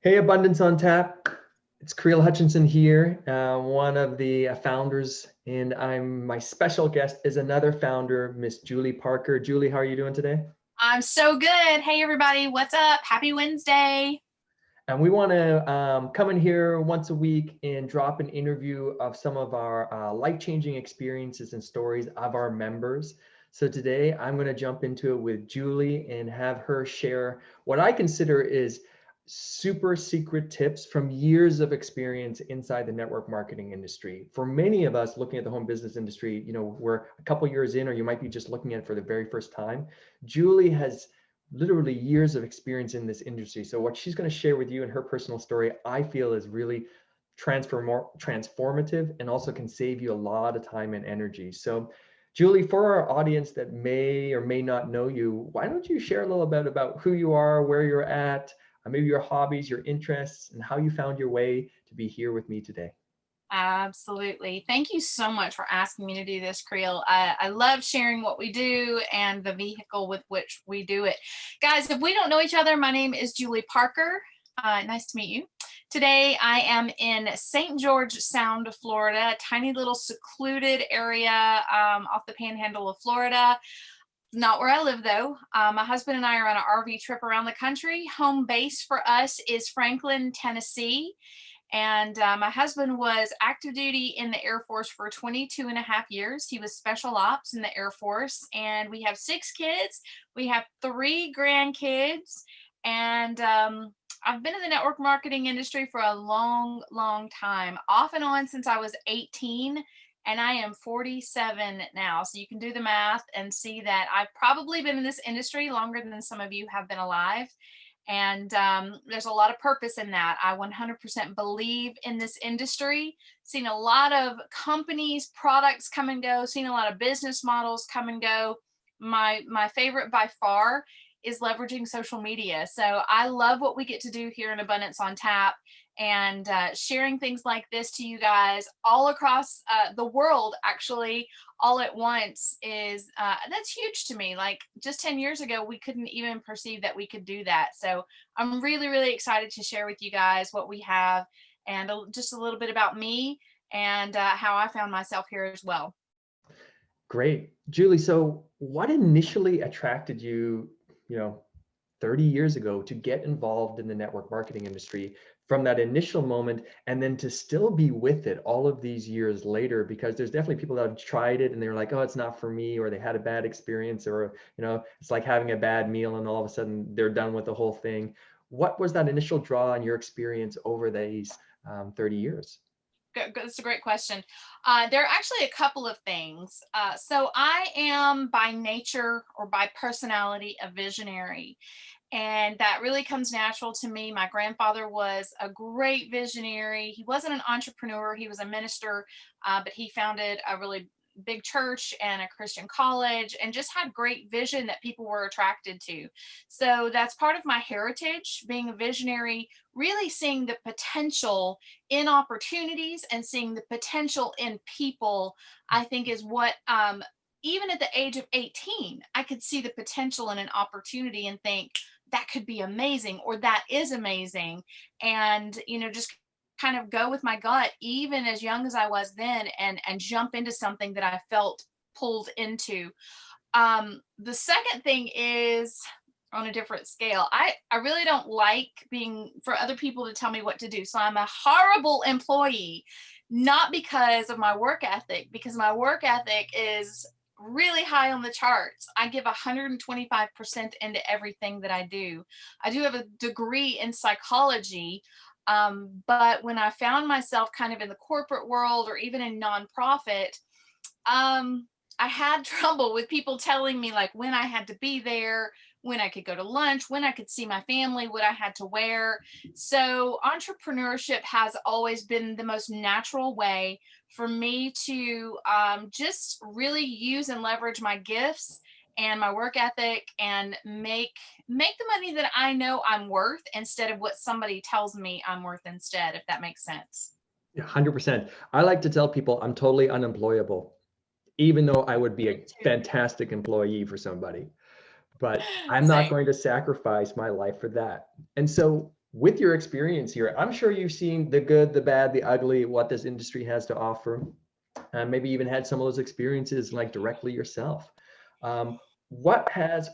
Hey, Abundance on Tap. It's Kreel Hutchinson here, one of the founders, and my special guest is another founder, Miss Julie Parker. Julie, how are you doing today? I'm so good. Hey, everybody. What's up? Happy Wednesday. And we want to come in here once a week and drop an interview of some of our life-changing experiences and stories of our members. So today I'm going to jump into it with Julie and have her share what I consider is super secret tips from years of experience inside the network marketing industry. For many of us looking at the home business industry, we're a couple years in, or you might be just looking at it for the very first time. Julie has literally years of experience in this industry. So what she's going to share with you in her personal story, I feel is really transformative and also can save you a lot of time and energy. So Julie, for our audience that may or may not know you, why don't you share a little bit about who you are, where you're at, maybe your hobbies, your interests, and how you found your way to be here with me today. Absolutely. Thank you so much for asking me to do this, Creel. I love sharing what we do and the vehicle with which we do it. Guys, if we don't know each other, my name is Julie Parker. Nice to meet you. Today, I am in St. George Sound, Florida, a tiny little secluded area off the panhandle of Florida. Not where I live, though. My husband and I are on an RV trip around the country. Home base for us is Franklin, Tennessee. And my husband was active duty in the Air Force for 22 and a half years. He was special ops in the Air Force. And we have 6 kids. We have 3 grandkids. And I've been in the network marketing industry for a long, long time, off and on since I was 18. And I am 47 now. So you can do the math and see that I've probably been in this industry longer than some of you have been alive. And there's a lot of purpose in that. I 100% believe in this industry. Seen a lot of companies, products come and go, seen a lot of business models come and go. My favorite by far is leveraging social media. So I love what we get to do here in Abundance on Tap, and sharing things like this to you guys all across the world, actually, all at once is that's huge to me. Like, just 10 years ago, we couldn't even perceive that we could do that. So I'm really, really excited to share with you guys what we have, and just a little bit about me and how I found myself here as well. Great. Julie, so what initially attracted you, 30 years ago to get involved in the network marketing industry from that initial moment, and then to still be with it all of these years later? Because there's definitely people that have tried it and they're like, oh, it's not for me, or they had a bad experience, or, it's like having a bad meal and all of a sudden they're done with the whole thing. What was that initial draw on your experience over these 30 years? That's a great question. There are actually a couple of things. So I am by nature or by personality a visionary, and that really comes natural to me. My grandfather was a great visionary. He wasn't an entrepreneur, he was a minister, but he founded a really big church and a Christian college, and just had great vision that people were attracted to. So that's part of my heritage, being a visionary, really seeing the potential in opportunities and seeing the potential in people. I think is what even at the age of 18, I could see the potential in an opportunity and think that could be amazing, or that is amazing. And just kind of go with my gut, even as young as I was then, and jump into something that I felt pulled into. The second thing is on a different scale. I really don't like being for other people to tell me what to do. So I'm a horrible employee, not because of my work ethic, because my work ethic is really high on the charts. I give 125% into everything that I do. I do have a degree in psychology, but when I found myself kind of in the corporate world or even in nonprofit, I had trouble with people telling me like when I had to be there, when I could go to lunch, when I could see my family, what I had to wear. So entrepreneurship has always been the most natural way for me to just really use and leverage my gifts and my work ethic, and make the money that I know I'm worth instead of what somebody tells me I'm worth instead, if that makes sense. Yeah, 100%. I like to tell people I'm totally unemployable, even though I would be Me a too. fantastic employee for somebody. But I'm not Same. going to sacrifice my life for that. And so with your experience here, I'm sure you've seen the good, the bad, the ugly, what this industry has to offer. Maybe even had some of those experiences like directly yourself. What has,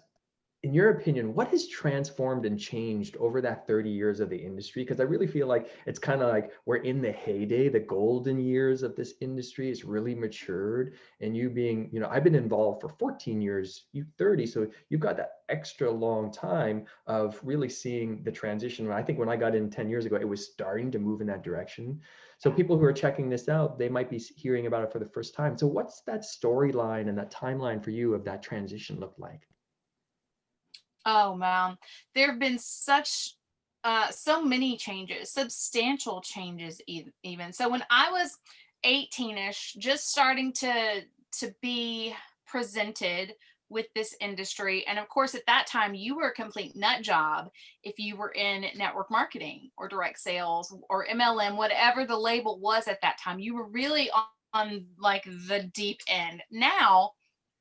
in your opinion, what has transformed and changed over that 30 years of the industry? Because I really feel like it's kind of like we're in the heyday, the golden years of this industry. It's really matured. And you being, I've been involved for 14 years, you 30. So you've got that extra long time of really seeing the transition. I think when I got in 10 years ago, it was starting to move in that direction. So people who are checking this out, they might be hearing about it for the first time. So what's that storyline and that timeline for you of that transition look like? Oh man, there have been so many changes, substantial changes even. So when I was 18ish, just starting to be presented with this industry, and of course at that time you were a complete nut job if you were in network marketing or direct sales or MLM, whatever the label was at that time. You were really on like the deep end. Now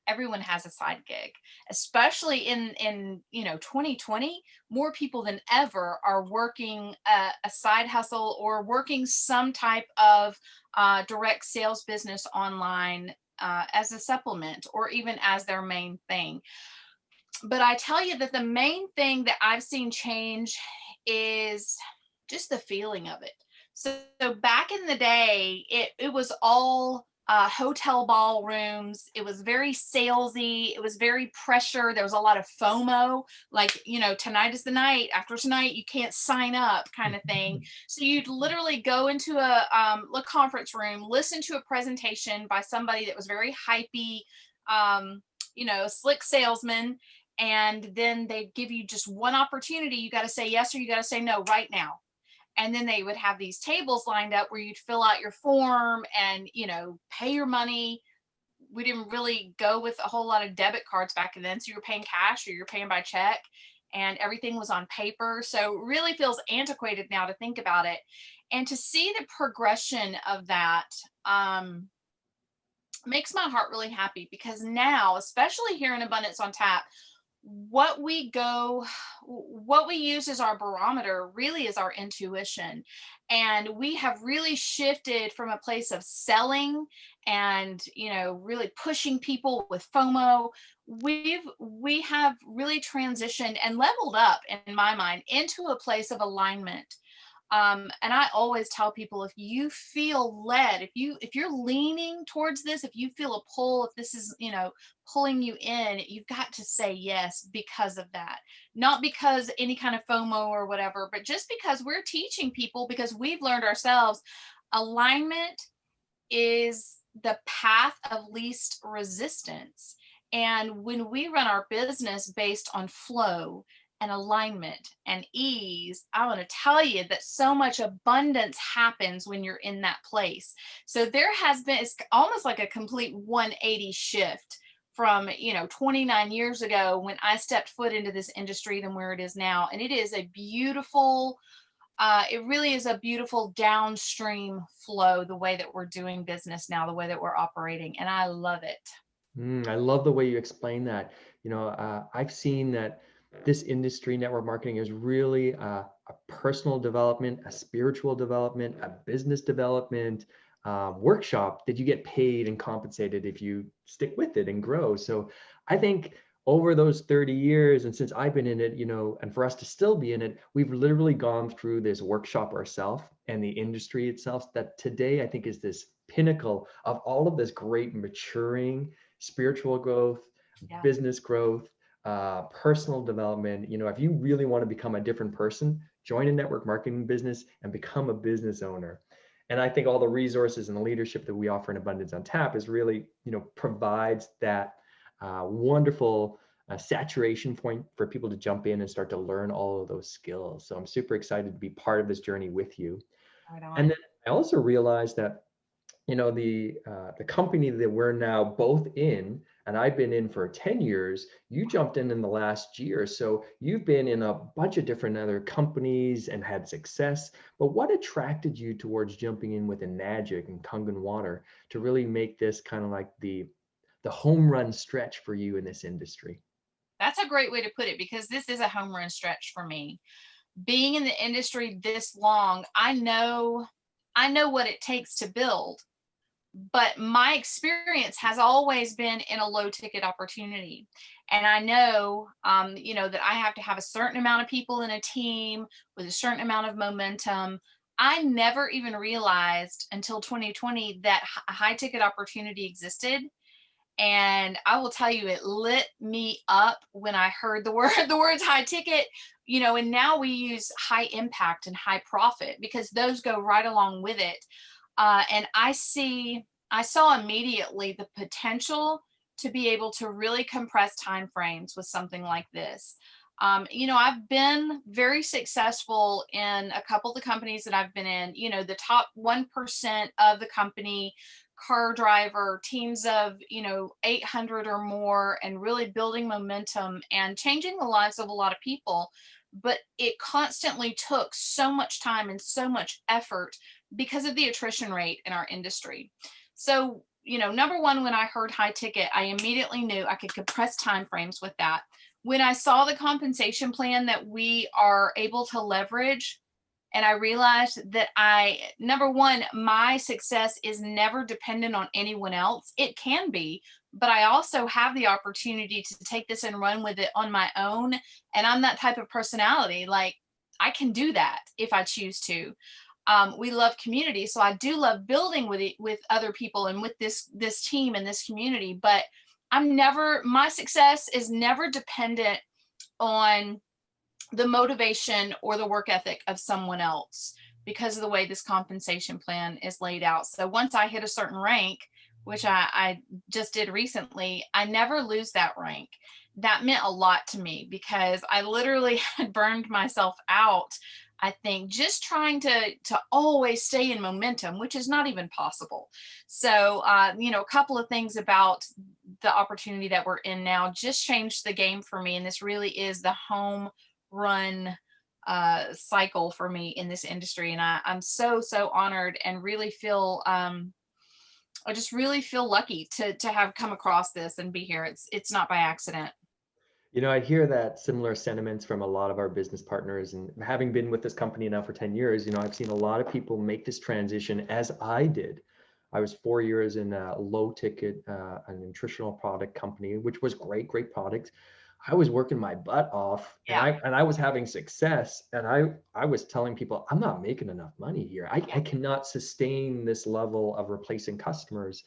everyone has a side gig, especially in 2020. More people than ever are working a side hustle or working some type of direct sales business online as a supplement or even as their main thing. But I tell you that the main thing that I've seen change is just the feeling of it. So back in the day, it was all hotel ballrooms. It was very salesy. It was very pressure. There was a lot of FOMO, like, tonight is the night. After tonight, you can't sign up, kind of thing. So you'd literally go into a conference room, listen to a presentation by somebody that was very hypey, slick salesman, and then they give you just one opportunity. You got to say yes or you got to say no right now. And then they would have these tables lined up where you'd fill out your form and pay your money. We didn't really go with a whole lot of debit cards back then, so you were paying cash or you're paying by check, and everything was on paper. So it really feels antiquated now to think about it. And to see the progression of that makes my heart really happy, because now, especially here in Abundance on Tap, what we use as our barometer really is our intuition. And we have really shifted from a place of selling and really pushing people with FOMO. We have really transitioned and leveled up, in my mind, into a place of alignment. And I always tell people, if you feel led, if you're leaning towards this, if you feel a pull, if this is, pulling you in, you've got to say yes because of that. Not because any kind of FOMO or whatever, but just because we're teaching people, because we've learned ourselves, alignment is the path of least resistance. And when we run our business based on flow and alignment and ease, I want to tell you that so much abundance happens when you're in that place. So there has been, it's almost like a complete 180 shift from 29 years ago when I stepped foot into this industry than where it is now. And it is a beautiful, it really is a beautiful downstream flow, the way that we're doing business now, the way that we're operating. And I love it. I love the way you explain that. I've seen that this industry, network marketing, is really a personal development, a spiritual development, a business development workshop that you get paid and compensated if you stick with it and grow. So I think over those 30 years, and since I've been in it, and for us to still be in it, we've literally gone through this workshop ourselves and the industry itself, that today I think is this pinnacle of all of this great maturing spiritual growth, Yeah. business growth, personal development. If you really want to become a different person, join a network marketing business and become a business owner. And I think all the resources and the leadership that we offer in Abundance on Tap is really, provides that wonderful saturation point for people to jump in and start to learn all of those skills. So I'm super excited to be part of this journey with you. Right And on. then I also realized that the company that we're now both in, and I've been in for 10 years, you jumped in the last year. So you've been in a bunch of different other companies and had success. But what attracted you towards jumping in with Enagic and Kangen Water to really make this kind of like the home run stretch for you in this industry? That's a great way to put it, because this is a home run stretch for me. being in the industry this long, I know what it takes to build, but my experience has always been in a low ticket opportunity. And I know, that I have to have a certain amount of people in a team with a certain amount of momentum. I never even realized until 2020 that a high ticket opportunity existed. And I will tell you, it lit me up when I heard the words high ticket, and now we use high impact and high profit because those go right along with it. And I saw immediately the potential to be able to really compress timeframes with something like this. I've been very successful in a couple of the companies that I've been in, the top 1% of the company, car driver, teams of, 800 or more, and really building momentum and changing the lives of a lot of people. But it constantly took so much time and so much effort because of the attrition rate in our industry. So, number one, when I heard high ticket, I immediately knew I could compress timeframes with that. When I saw the compensation plan that we are able to leverage, and I realized that number one, my success is never dependent on anyone else. It can be, but I also have the opportunity to take this and run with it on my own. And I'm that type of personality. Like, I can do that if I choose to. We love community, so I do love building with other people and with this team and this community. But my success is never dependent on the motivation or the work ethic of someone else because of the way this compensation plan is laid out. So once I hit a certain rank, which I just did recently, I never lose that rank. That meant a lot to me because I literally had burned myself out, I think, just trying to always stay in momentum, which is not even possible. So, a couple of things about the opportunity that we're in now just changed the game for me. And this really is the home run cycle for me in this industry. And I'm so honored and really feel, I just really feel lucky to have come across this and be here. It's not by accident. I hear that similar sentiments from a lot of our business partners, and having been with this company now for 10 years, I've seen a lot of people make this transition as I did. I was 4 years in a low ticket, a nutritional product company, which was great product. I was working my butt off, and Yeah. I was having success, and I was telling people, I'm not making enough money here. I cannot sustain this level of replacing customers.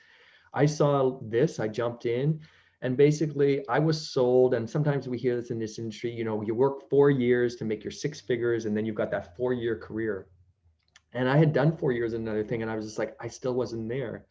I saw this, I jumped in, and basically I was sold. And sometimes we hear this in this industry, you work 4 years to make your six figures, and then you've got that 4-year career. And I had done 4 years in another thing, and I was just like, I still wasn't there.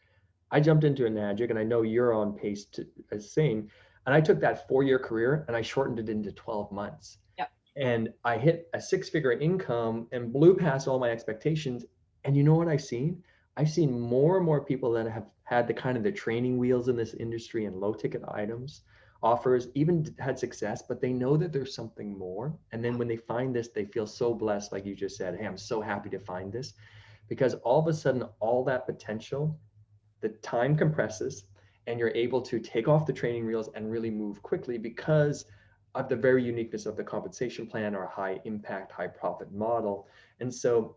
I jumped into Enagic, and I know you're on pace to as same. And I took that 4-year career and I shortened it into 12 months. Yep. And I hit a 6-figure income and blew past all my expectations. And you know what I've seen? I've seen more and more people that have had the kind of the training wheels in this industry and low ticket items offers, even had success, but they know that there's something more. And then when they find this, they feel so blessed, like you just said, hey, I'm so happy to find this, because all of a sudden, all that potential, the time compresses, and you're able to take off the training wheels and really move quickly because of the very uniqueness of the compensation plan or high impact, high profit model. And so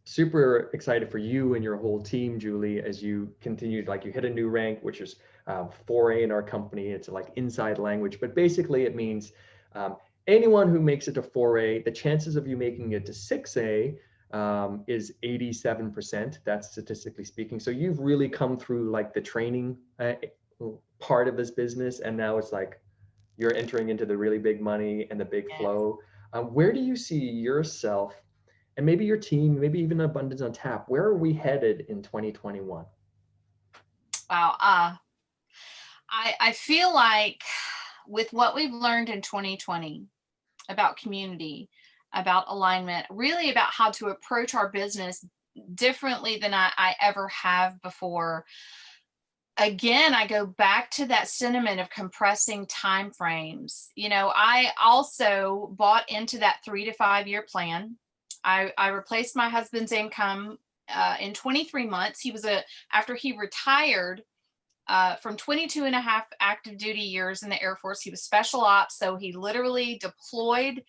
super excited for you and your whole team, Julie, as you continued, like you hit a new rank, which is 4A in our company. It's like inside language, but basically it means anyone who makes it to 4A, the chances of you making it to 6A is 87%. That's statistically speaking. So you've really come through like the training part of this business, and now it's like you're entering into the really big money and the big flow. Where do you see yourself and maybe your team, maybe even Abundance on Tap? Where are we headed in 2021? Wow. I feel like with what we've learned in 2020 about community, about alignment, really about how to approach our business differently than I ever have before. Again, I go back to that sentiment of compressing time frames. I also bought into that 3 to 5 year plan. I replaced my husband's income in 23 months. After he retired from 22 and a half active duty years in the Air Force, he was special ops. So he literally deployed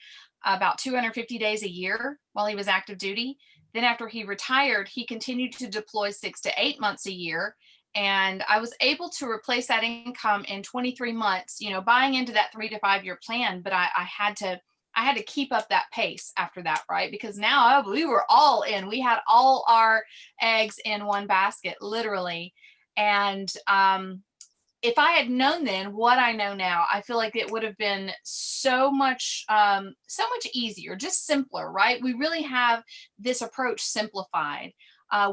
about 250 days a year while he was active duty. Then after he retired, he continued to deploy 6 to 8 months a year. And I was able to replace that income in 23 months, buying into that 3 to 5 year plan. But I had to keep up that pace after that, right? Because now we were all in. We had all our eggs in one basket, literally. And if I had known then what I know now, I feel like it would have been so much easier, just simpler, right? We really have this approach simplified.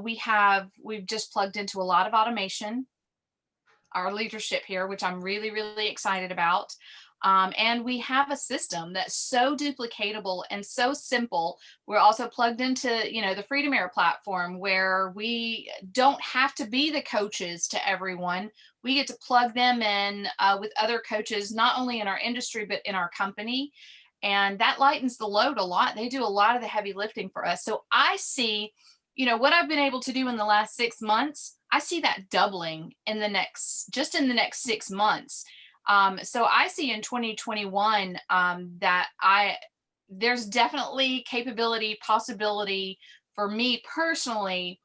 We've just plugged into a lot of automation, our leadership here, which I'm really, really excited about. And we have a system that's so duplicatable and so simple. We're also plugged into, the Freedom Air platform, where we don't have to be the coaches to everyone. We get to plug them in with other coaches, not only in our industry, but in our company. And that lightens the load a lot. They do a lot of the heavy lifting for us. So I see, what I've been able to do in the last 6 months, I see that doubling in the next 6 months. So I see in 2021 that there's definitely capability, possibility for me personally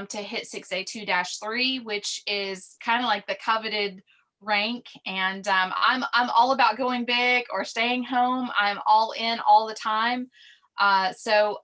to hit 6A2-3, which is kind of like the coveted rank. And I'm all about going big or staying home. I'm all in all the time. So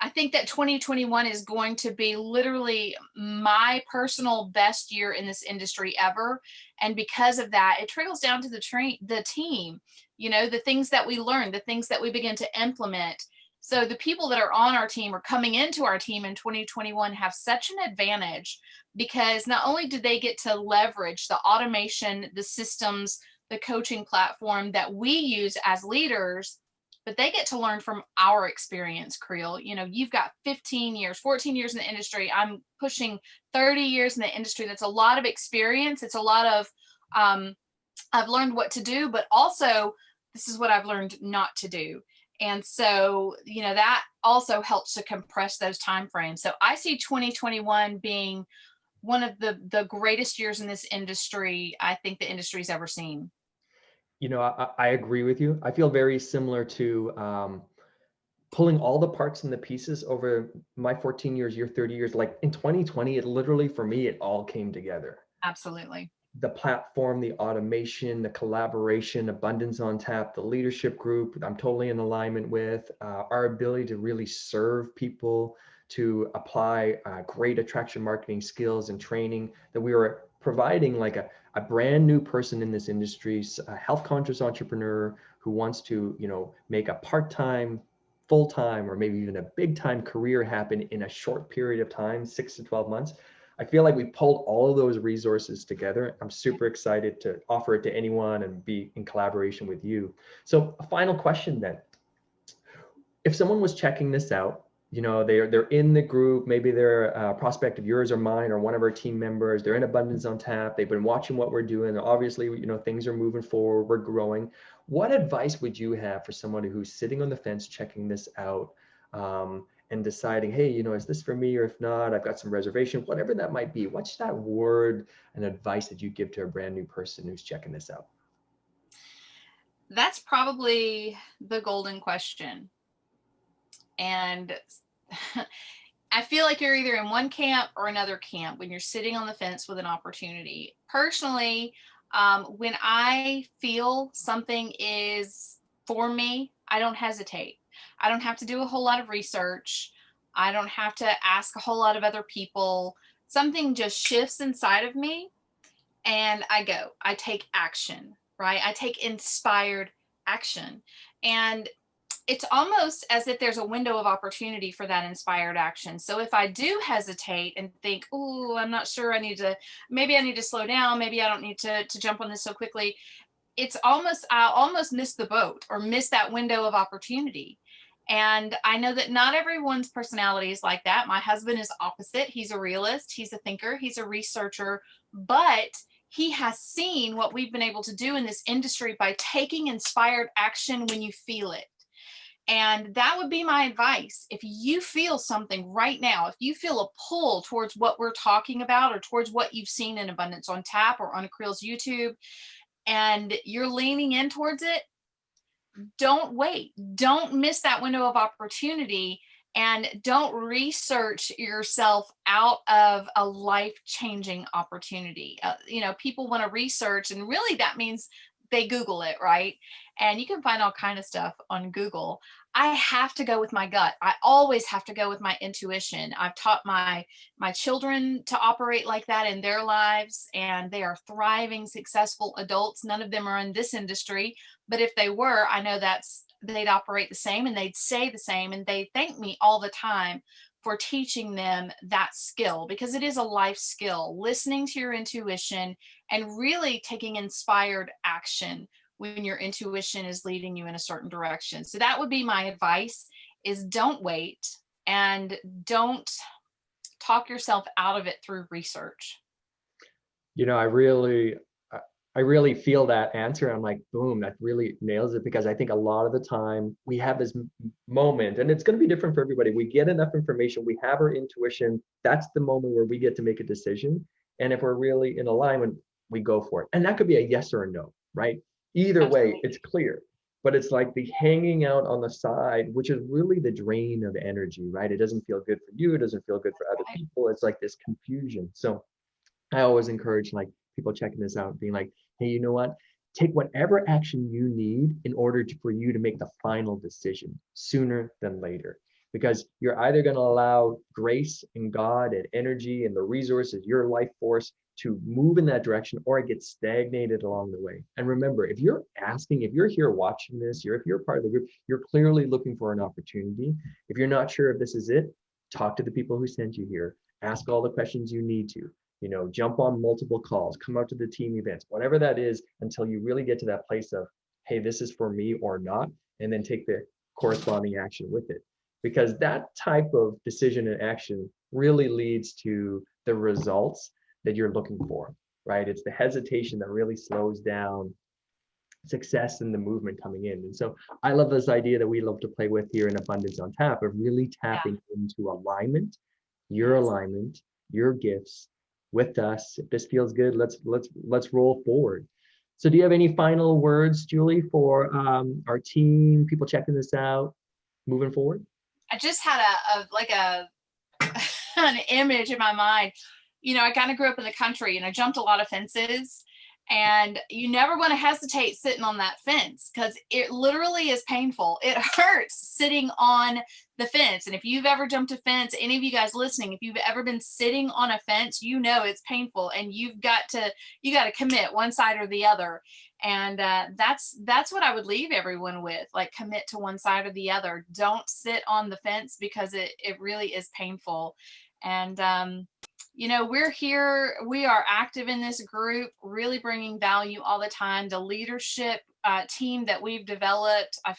I think that 2021 is going to be literally my personal best year in this industry ever. And because of that, it trickles down to the team, the things that we learn, the things that we begin to implement. So the people that are on our team or coming into our team in 2021 have such an advantage, because not only do they get to leverage the automation, the systems, the coaching platform that we use as leaders, but they get to learn from our experience, Kreel. You've got 15 years, 14 years in the industry. I'm pushing 30 years in the industry. That's a lot of experience. It's a lot of, I've learned what to do, but also this is what I've learned not to do. And so, that also helps to compress those timeframes. So I see 2021 being one of the greatest years in this industry I think the industry's ever seen. I agree with you. I feel very similar to pulling all the parts and the pieces over my 14 years, your 30 years. Like in 2020, it literally, for me, it all came together. Absolutely. The platform, the automation, the collaboration, abundance on tap, the leadership group, I'm totally in alignment with our ability to really serve people, to apply great attraction marketing skills and training that we were providing, like a brand new person in this industry, a health conscious entrepreneur who wants to, make a part-time, full-time, or maybe even a big-time career happen in a short period of time, 6 to 12 months. I feel like we pulled all of those resources together. I'm super excited to offer it to anyone and be in collaboration with you. So a final question then. If someone was checking this out, they're in the group, maybe they're a prospect of yours or mine or one of our team members, they're in Abundance on Tap, they've been watching what we're doing. Obviously, things are moving forward, we're growing. What advice would you have for someone who's sitting on the fence checking this out? And deciding, hey, is this for me? Or if not, I've got some reservation, whatever that might be. What's that word and advice that you give to a brand new person who's checking this out? That's probably the golden question. And I feel like you're either in one camp or another camp when you're sitting on the fence with an opportunity. Personally, when I feel something is for me, I don't hesitate. I don't have to do a whole lot of research. I don't have to ask a whole lot of other people. Something just shifts inside of me and I go. I take action, right? I take inspired action. And it's almost as if there's a window of opportunity for that inspired action. So if I do hesitate and think, oh, I'm not sure, maybe I need to slow down. Maybe I don't need to jump on this so quickly. I'll almost miss the boat or miss that window of opportunity. And I know that not everyone's personality is like that. My husband is opposite. He's a realist. He's a thinker. He's a researcher, but he has seen what we've been able to do in this industry by taking inspired action when you feel it. And that would be my advice. If you feel something right now, if you feel a pull towards what we're talking about or towards what you've seen in Abundance on Tap or on Kreel's YouTube, and you're leaning in towards it, don't wait. Don't miss that window of opportunity, and don't research yourself out of a life-changing opportunity. People want to research, and really that means they Google it, right? And you can find all kind of stuff on Google. I have to go with my gut. I always have to go with my intuition. I've taught my children to operate like that in their lives, and they are thriving, successful adults. None of them are in this industry, but if they were, I know they'd operate the same and they'd say the same, and they thank me all the time for teaching them that skill, because it is a life skill, listening to your intuition and really taking inspired action when your intuition is leading you in a certain direction. So that would be my advice, is don't wait, and don't talk yourself out of it through research. You know, I really feel that answer. I'm like, boom, that really nails it, because I think a lot of the time we have this moment, and it's going to be different for everybody. We get enough information, we have our intuition. That's the moment where we get to make a decision. And if we're really in alignment, we go for it. And that could be a yes or a no, right? Either way, Absolutely. it's clear. But it's like the hanging out on the side, which is really the drain of energy, right? It doesn't feel good for you. It doesn't feel good for other Right. people. It's like this confusion. So I always encourage like people checking this out, being like, hey, you know what? Take whatever action you need in order for you to make the final decision sooner than later. Because you're either going to allow grace and God and energy and the resources, your life force, to move in that direction, or it gets stagnated along the way. And remember, if you're asking, if you're here watching this, if you're part of the group, you're clearly looking for an opportunity. If you're not sure if this is it, talk to the people who sent you here. Ask all the questions you need to. Jump on multiple calls, come out to the team events, whatever that is, until you really get to that place of, hey, this is for me or not, and then take the corresponding action with it. Because that type of decision and action really leads to the results that you're looking for, right? It's the hesitation that really slows down success and the movement coming in. And so I love this idea that we love to play with here in Abundance on Tap, of really Yeah. tapping into alignment, your Yes. alignment, your gifts with us. If this feels good, let's roll forward. So do you have any final words, Julie, for our team, people checking this out, moving forward? I just had a an image in my mind. I kind of grew up in the country and I jumped a lot of fences. And you never want to hesitate sitting on that fence, because it literally is painful. It hurts sitting on the fence. And if you've ever jumped a fence, any of you guys listening, if you've ever been sitting on a fence, it's painful, and you got to commit one side or the other. And that's what I would leave everyone with, like, commit to one side or the other. Don't sit on the fence, because it really is painful. And we're here, we are active in this group, really bringing value all the time. The leadership team that we've developed, I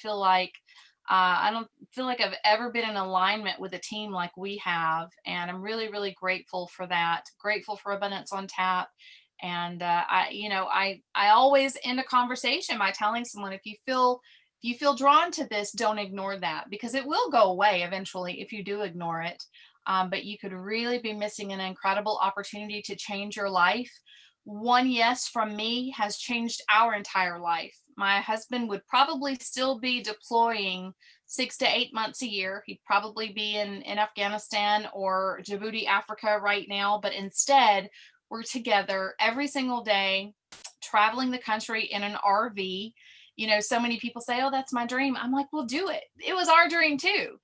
don't feel like I've ever been in alignment with a team like we have. And I'm really, really grateful for that. Grateful for Abundance on Tap. And I always end a conversation by telling someone, if you feel drawn to this, don't ignore that, because it will go away eventually if you do ignore it. But you could really be missing an incredible opportunity to change your life. One yes from me has changed our entire life. My husband would probably still be deploying 6 to 8 months a year. He'd probably be in Afghanistan or Djibouti, Africa right now. But instead, we're together every single day, traveling the country in an RV. So many people say, oh, that's my dream. I'm like, well, do it. It was our dream too.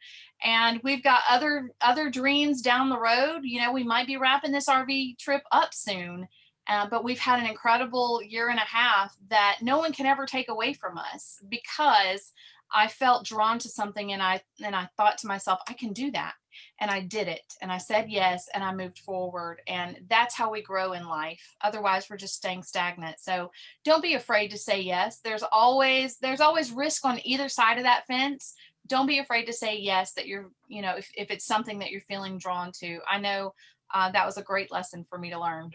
And we've got other dreams down the road. We might be wrapping this RV trip up soon. But we've had an incredible year and a half that no one can ever take away from us, because I felt drawn to something, and I thought to myself, I can do that. And I did it, and I said yes, and I moved forward. And that's how we grow in life. Otherwise, we're just staying stagnant. So don't be afraid to say yes. There's always risk on either side of that fence. Don't be afraid to say yes, that if it's something that you're feeling drawn to. I know that was a great lesson for me to learn.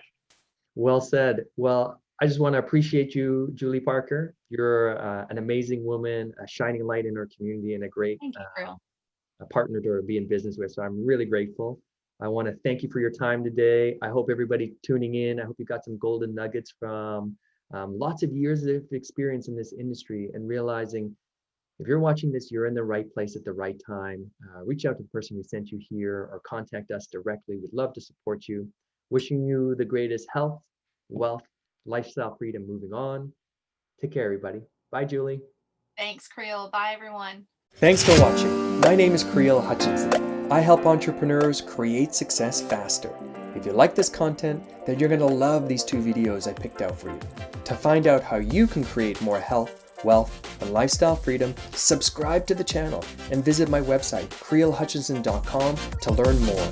Well said. Well, I just want to appreciate you, Julie Parker. You're an amazing woman, a shining light in our community, and a great Thank you, Kreel. a partner to be in business with. So I'm really grateful. I want to thank you for your time today. I hope everybody tuning in, I hope you got some golden nuggets from lots of years of experience in this industry, and realizing If you're watching this, you're in the right place at the right time. Reach out to the person who sent you here or contact us directly. We'd love to support you. Wishing you the greatest health, wealth, lifestyle freedom moving on. Take care, everybody. Bye, Julie. Thanks, Kreel. Bye, everyone. Thanks for watching. My name is Kreel Hutchinson. I help entrepreneurs create success faster. If you like this content, then you're going to love these 2 videos I picked out for you. To find out how you can create more health, wealth, and lifestyle freedom, subscribe to the channel and visit my website, kreelhutchinson.com, to learn more.